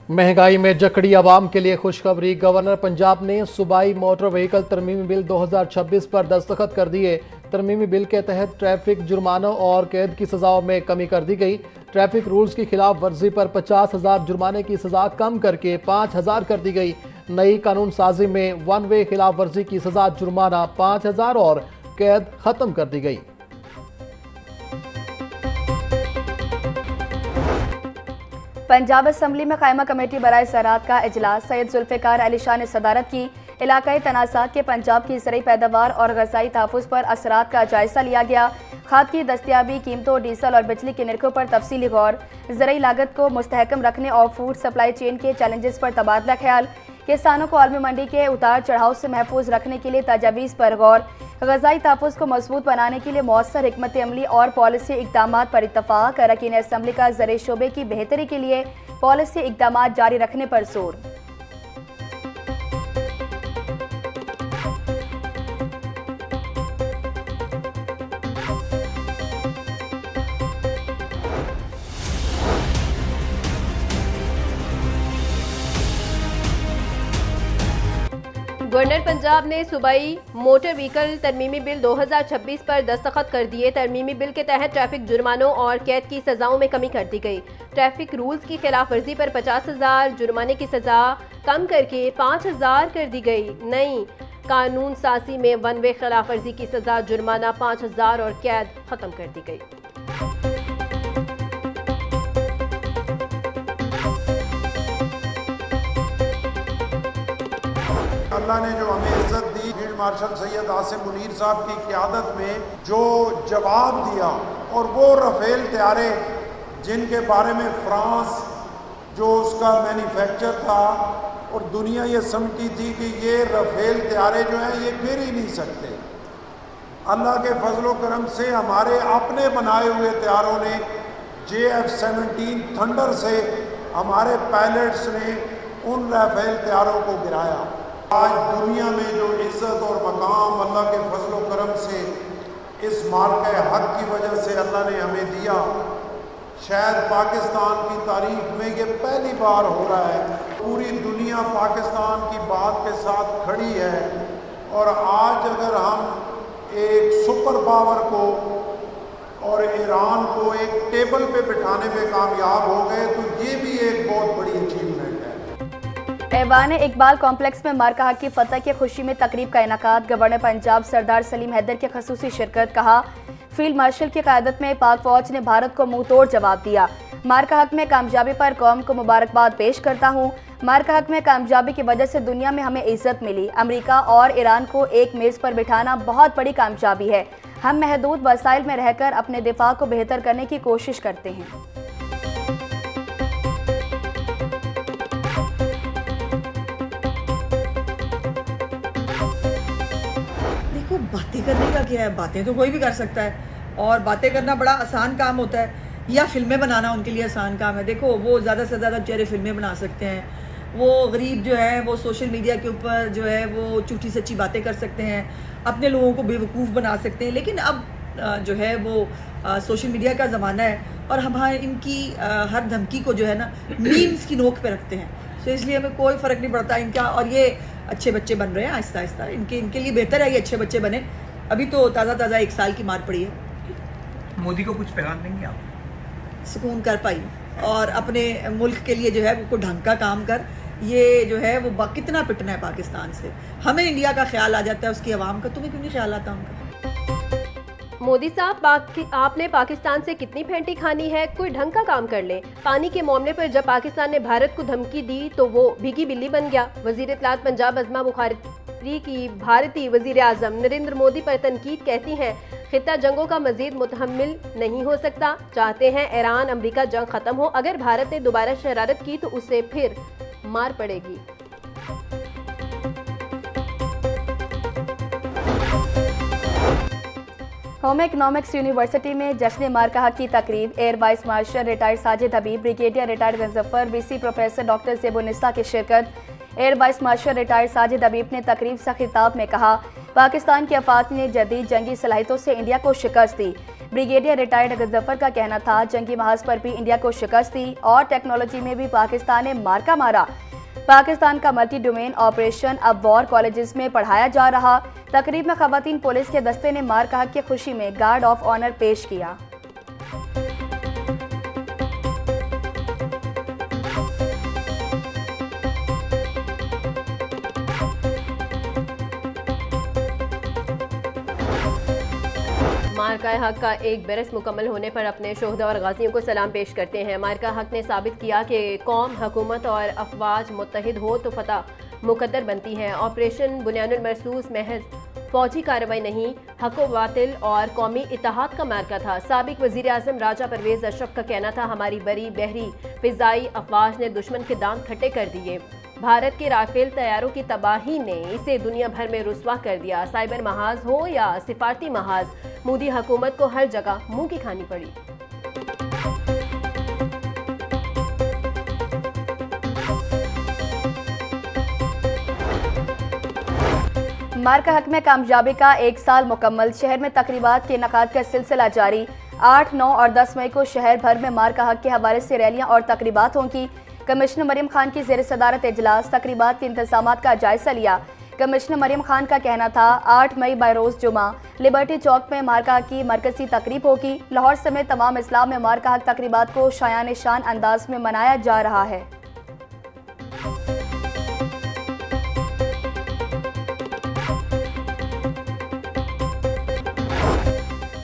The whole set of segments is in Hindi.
महंगाई में जकड़ी आवाम के लिए खुशखबरी। गवर्नर पंजाब ने सूबाई मोटर व्हीकल तरमीमी बिल 2026 पर दस्तखत कर दिए। तरमीमी बिल के तहत ट्रैफिक जुर्मानों और कैद की सजाओं में कमी कर दी गई। ट्रैफिक रूल्स की खिलाफ वर्जी पर 50,000 जुर्माने की सजा कम करके 5,000 कर दी गई। नई कानून साजी में वन वे खिलाफ वर्जी की सजा जुर्माना 5,000 और कैद खत्म कर दी गई। पंजाब असम्बली में कायमा कमेटी बराए ज़राअत का इजलास। सैयद जुल्फ़िकार अली शाह ने सदारत की। इलाकाई तनाज़ात के पंजाब की ज़रई पैदावार और ग़ज़ाई तहफ़्फ़ुज़ पर असरात का जायज़ा लिया गया। खाद की दस्तियाबी, कीमतों, डीजल और बिजली के निरखों पर तफसीली गौर। ज़रई लागत को मुस्तहकम रखने और फूड सप्लाई चेन के चैलेंजेस पर तबादला ख्याल। किसानों को आलमी मंडी के उतार चढ़ाव से महफूज रखने के लिए तजावीज़ पर गौर। ग़ज़ाई तहफ़्फ़ुज़ को मजबूत बनाने के लिए मौसर हिकमत अमली और पॉलिसी इक़दाम पर इत्तफ़ाक़। अरकान असम्बली का ज़रई शोबे की बेहतरी के लिए पॉलिसी इक़दाम जारी रखने पर जोर। गवर्नर पंजाब ने सूबाई मोटर व्हीकल तरमीमी बिल 2026 पर दस्तखत कर दिए। तरमीमी बिल के तहत ट्रैफिक जुर्मानों और कैद की सजाओं में कमी कर दी गई। ट्रैफिक रूल्स की खिलाफ वर्जी पर 50,000 जुर्माने की सजा कम करके 5,000 कर दी गई। नई कानून साजी में वन वे खिलाफ वर्जी की सजा जुर्माना 5,000 और कैद खत्म कर दी गई। अल्लाह ने जो हमें इज्जत दी, फील्ड मार्शल सैयद आसिम मुनीर साहब की क़यादत में जो जवाब दिया, और वो रफ़ेल तैयारे जिनके बारे में फ्रांस जो उसका मैन्युफैक्चर था और दुनिया ये समझती थी कि ये रफ़ेल तैयारे जो हैं ये गिर ही नहीं सकते, अल्लाह के फजलो करम से हमारे अपने बनाए हुए तैयारों ने JF-17 थंडर से हमारे पायलट्स ने उन रफ़ेल तैयारों को गिराया। आज दुनिया में जो इज़्ज़त और मकाम अल्लाह के फजलो करम से इस मार्के हक की वजह से अल्लाह ने हमें दिया, शायद पाकिस्तान की तारीख में ये पहली बार हो रहा है। पूरी दुनिया पाकिस्तान की बात के साथ खड़ी है, और आज अगर हम एक सुपर पावर को और ईरान को एक टेबल पे बिठाने में कामयाब हो गए तो ये भी एक बहुत बड़ी अचीवमेंट है। ऐवान इकबाल कॉम्प्लेक्स में मार्का हक की फतह की खुशी में तकरीब का इनकाद। गवर्नर पंजाब सरदार सलीम हैदर की खसूसी शिरकत। कहा, फील्ड मार्शल की क़यादत में पाक फौज ने भारत को मुंह तोड़ जवाब दिया। मार्का हक में कामयाबी पर कौम को मुबारकबाद पेश करता हूँ। मार्का हक में कामयाबी की वजह से दुनिया में हमें इज्जत मिली। अमेरिका और ईरान को एक मेज़ पर बिठाना बहुत बड़ी कामयाबी है। हम महदूद वसाइल में रहकर अपने दिफा को बेहतर करने की कोशिश करते हैं। बातें करने का क्या है, बातें तो कोई भी कर सकता है, और बातें करना बड़ा आसान काम होता है, या फिल्में बनाना उनके लिए आसान काम है। देखो, वो ज़्यादा से ज़्यादा बेचारे फिल्में बना सकते हैं, वो गरीब जो है वो सोशल मीडिया के ऊपर जो है वो झूठी सच्ची बातें कर सकते हैं, अपने लोगों को बेवकूफ़ बना सकते हैं। लेकिन अब जो है वो सोशल मीडिया का ज़माना है, और हम इनकी हर धमकी को जो है ना मीम्स की नोक पे रखते हैं। तो इसलिए हमें कोई फ़र्क नहीं पड़ता इनका, और ये अच्छे बच्चे बन रहे हैं आहिस्ता आहिस्ता। इनके लिए बेहतर है ये अच्छे बच्चे बने। अभी तो ताज़ा 1 साल की मार पड़ी है। मोदी को कुछ पैगाम देंगे आप? सुकून कर पाई, और अपने मुल्क के लिए जो है वो ढंग का काम कर। ये जो है वो कितना पिटना है पाकिस्तान से। हमें इंडिया का ख्याल आ जाता है, उसकी आवाम का। तुम्हें क्यों नहीं ख्याल आता उनका? मोदी साहब, आपने पाकिस्तान से कितनी फेंटी खानी है, कोई ढंग का काम कर ले। पानी के मामले पर जब पाकिस्तान ने भारत को धमकी दी तो वो भीगी बिल्ली बन गया। वजीर इत्तलात पंजाब अज़मा बुखारी की भारतीय वजीर आज़म नरेंद्र मोदी पर तनकीद। कहती हैं, खित्ता जंगों का मजीद मुतहम्मिल नहीं हो सकता। चाहते हैं ईरान अमरीका जंग खत्म हो। अगर भारत ने दोबारा शरारत की तो उसे फिर मार पड़ेगी। होम इकनॉमिक्स यूनिवर्सिटी में जश्न मार्का हक की तकरीब। Air vice marshal retired Sajid Habib, brigadier retired Ghazanfar, VC professor doctor Zebunnisa की शिरकत। Air vice marshal retired Sajid Habib ने तकरीब से खिताब में कहा, पाकिस्तान की अफवाज ने जदीद जंगी सलाहियतों से इंडिया को शिकस्त दी। ब्रिगेडियर रिटायर्ड गजफ्फर का कहना था, जंगी महाज पर भी इंडिया को शिकस्त दी और टेक्नोलॉजी में भी पाकिस्तान ने मार्का मारा। पाकिस्तान का मल्टी डोमेन ऑपरेशन अब वॉर कॉलेजेस में पढ़ाया जा रहा। तकरीब में खवातीन पुलिस के दस्ते ने मार्का हक की खुशी में गार्ड ऑफ ऑनर पेश किया। मार्का हक का एक बरस मुकम्मल होने पर अपने शोहदा और गाजियों को सलाम पेश करते हैं। मार्का हक ने साबित किया कि कौम, हुकूमत और अफवाज मुत्तहिद हो तो फतह मुकद्दर बनती है। ऑपरेशन बुनियानुल मरसूस महज फौजी कार्रवाई नहीं, हक व बातिल और कौमी इत्तेहाद का मार्का था। साबिक वज़ीर आज़म राजा परवेज़ अशरफ का कहना था, हमारी बरी, बहरी, फिजाई अफवाज ने दुश्मन के दांत खट्टे कर दिए। भारत के राफेल तैयारों की तबाही ने इसे दुनिया भर में रुस्वा कर दिया। साइबर महाज हो या सिफारती महाज, मोदी हुकूमत को हर जगह मुंह की खानी पड़ी। मार्का हक में कामयाबी का 1 साल मुकम्मल। शहर में तकरीबात के इनेकाद का सिलसिला जारी। 8, 9 और 10 मई को शहर भर में मार्का हक के हवाले से रैलियां और तकरीबात होंगी। कमिश्नर मरियम खान की ज़ेर सदारत इजलास तकरीबात के इंतजामात का जायजा लिया। कमिश्नर मरियम खान का कहना था, 8 मई बरोज़ जुमा लिबर्टी चौक में मार्का हक की मरकजी तकरीब होगी। लाहौर समेत तमाम अजला में मार्का हक तकरीबात को शायान शान अंदाज में मनाया जा रहा है।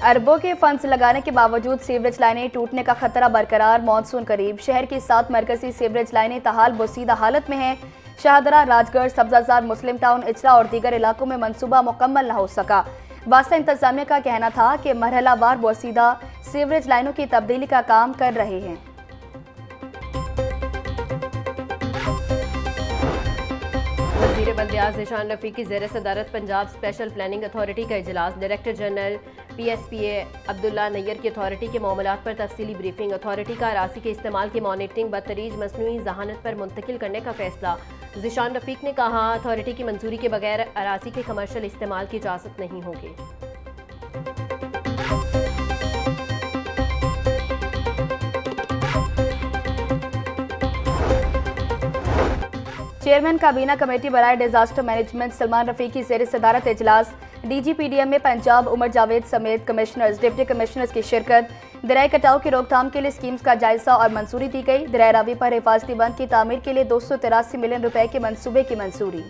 अरबों के फंड्स लगाने के बावजूद सीवरेज लाइनें टूटने का खतरा बरकरार। मॉनसून करीब, शहर की 7 मरकजी सीवरेज लाइनें ताहाल बोसीदा हालत में हैं। शाहदरा, राजगढ़, सब्जाजार, मुस्लिम टाउन, इचला और दीगर इलाकों में मंसूबा मुकम्मल न हो सका। वास्ता इंतजामिया का कहना था कि मरहलावार बोसीदा सीवरेज लाइनों की तब्दीली का काम कर रहे हैं। वज़ीर बल्दियात ज़ीशान रफ़ीक की ज़ेर सदारत पंजाब स्पेशल प्लानिंग अथॉरिटी का इजलास। Director general PSPA Abdullah Nayyar की अथॉरिटी के मामलात पर तफसीली ब्रीफिंग। अथॉरिटी का अरासी के इस्तेमाल की मॉनिटरिंग बदतरीज मसनूई जहानत पर मुंतकिल करने का फैसला। ज़ीशान रफ़ीक ने कहा, अथॉरिटी की मंजूरी के बगैर अरासी के कमर्शियल इस्तेमाल की इजाज़त नहीं होगी। चेयरमैन काबीना कमेटी बराए डिजास्टर मैनेजमेंट सलमान रफ़ी की ज़ेर सदारत इजलास। DGPDM में पंजाब उमर जावेद समेत कमिश्नर्स, डिप्टी कमिश्नर्स की शिरकत। दरियाई कटाव की रोकथाम के लिए स्कीम्स का जायजा और मंजूरी दी गई। दरिया रावी पर हिफाजती बंद की तामीर के लिए 283 मिलियन रुपए के मंसूबे की मंजूरी।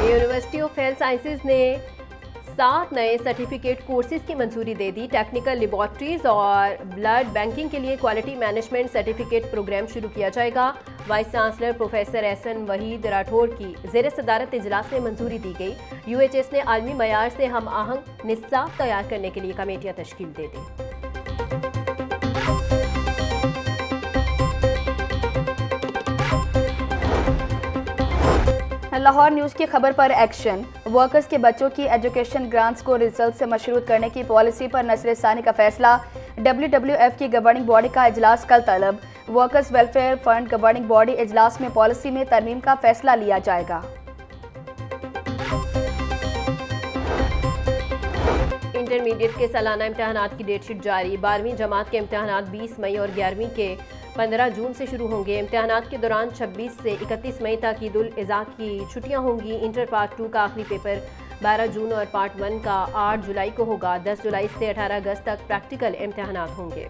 यूनिवर्सिटी ऑफ हेल्थ साइंसेज ने 7 नए सर्टिफिकेट कोर्सेज की मंजूरी दे दी। टेक्निकल लेबॉर्ट्रीज और ब्लड बैंकिंग के लिए क्वालिटी मैनेजमेंट सर्टिफिकेट प्रोग्राम शुरू किया जाएगा। Vice chancellor professor Ehsan Waheed Rathore की ज़ेर सदारत इजलास में मंजूरी दी गई। UHS ने आलमी मयार से हम आहंग निसाब तैयार करने के लिए कमेटियाँ तश्कील दे दी। लाहौर न्यूज़ की खबर पर एक्शन। वर्कर्स के बच्चों की एजुकेशन ग्रांट्स को रिजल्ट से मशरूत करने की पॉलिसी पर नज़रसानी का फैसला। WWF की गवर्निंग बॉडी का इजलास कल तलब। Workers welfare fund governing body इजलास में पॉलिसी में तरमीम का फैसला लिया जाएगा। इंटरमीडिएट के सालाना इम्तहानात की डेटशीट जारी। 12वीं जमात के इम्तहानात 20 मई और 11वीं के 15 जून से शुरू होंगे। इम्तहानात के दौरान 26 से 31 मई तक ईद उल अज़हा की छुट्टियां होंगी। इंटर पार्ट 2 का आखिरी पेपर 12 जून और पार्ट 1 का 8 जुलाई को होगा। 10 जुलाई से 18 अगस्त तक प्रैक्टिकल इम्तहानात होंगे।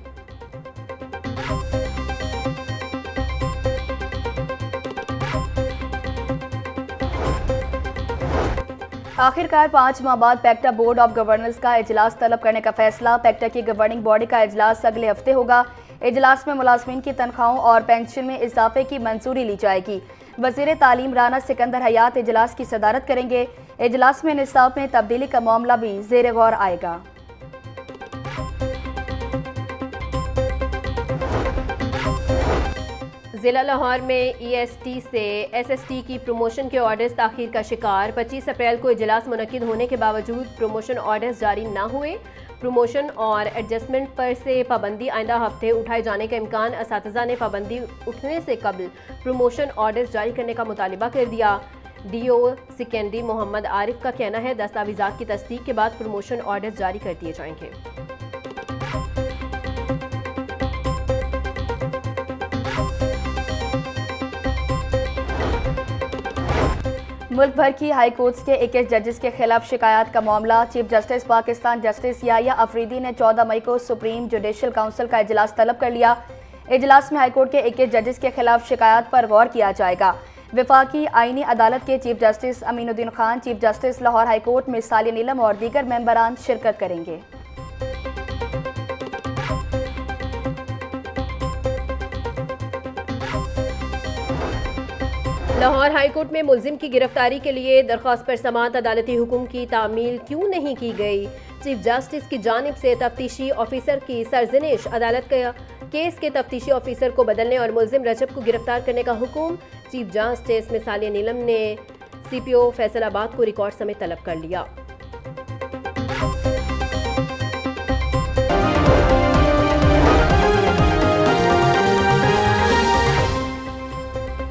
आखिरकार 5 माह बाद पैक्टा बोर्ड ऑफ गवर्नर्स का इजलास तलब करने का फैसला। पैक्टा की गवर्निंग बॉडी का इजलास अगले हफ्ते होगा। इजलास में मुलाजमीन की तनख्वाहों और पेंशन में इजाफे की मंजूरी ली जाएगी। वज़ीर तालीम राना सिकंदर हयात इजलास की सदारत करेंगे। इजलास में निसाब में तब्दीली का मामला भी ज़ेर गौर आएगा। जिला लाहौर में EST से SST की प्रमोशन के ऑर्डर्स ताखीर का शिकार। 25 अप्रैल को इजलास मुनक्किद होने के बावजूद प्रमोशन ऑर्डर्स जारी न हुए। प्रमोशन और एडजस्टमेंट पर से पाबंदी आइंदा हफ्ते उठाए जाने का इम्कान। असातिज़ा ने पाबंदी उठने से कबल प्रमोशन ऑर्डर्स जारी करने का मुतालिबा कर दिया। डीओ सिकंदरी मोहम्मद आरिफ का कहना है दस्तावेजात की तस्दीक के बाद प्रमोशन ऑर्डर जारी कर दिए जाएंगे। मुल्क भर की हाई कोर्ट्स के 21 जजेस के खिलाफ शिकायत का मामला। Chief justice Pakistan justice Yahya Afridi ने 14 मई को सुप्रीम जुडिशल काउंसिल का इजलास तलब कर लिया। इजलास में हाईकोर्ट के 21 जजेस के खिलाफ शिकायत पर गौर किया जाएगा। वफाकी आईनी अदालत के chief justice Aminuddin Khan, chief justice Lahore high court में सालिया नीलम और दीगर मेंबरान शिरकत करेंगे। लाहौर हाईकोर्ट में मुलजिम की गिरफ्तारी के लिए दरख्वास्त पर समाअत अदालती हुक्म की तामील क्यों नहीं की गई? चीफ जस्टिस की जानिब से तफ्तीशी ऑफिसर की सरजनिश। अदालत का केस के तफ्तीशी ऑफिसर को बदलने और मुलजिम रजब को गिरफ्तार करने का हुक्म। चीफ जस्टिस में सालिया नीलम ने CPO फैसलाबाद को रिकॉर्ड समेत तलब कर लिया।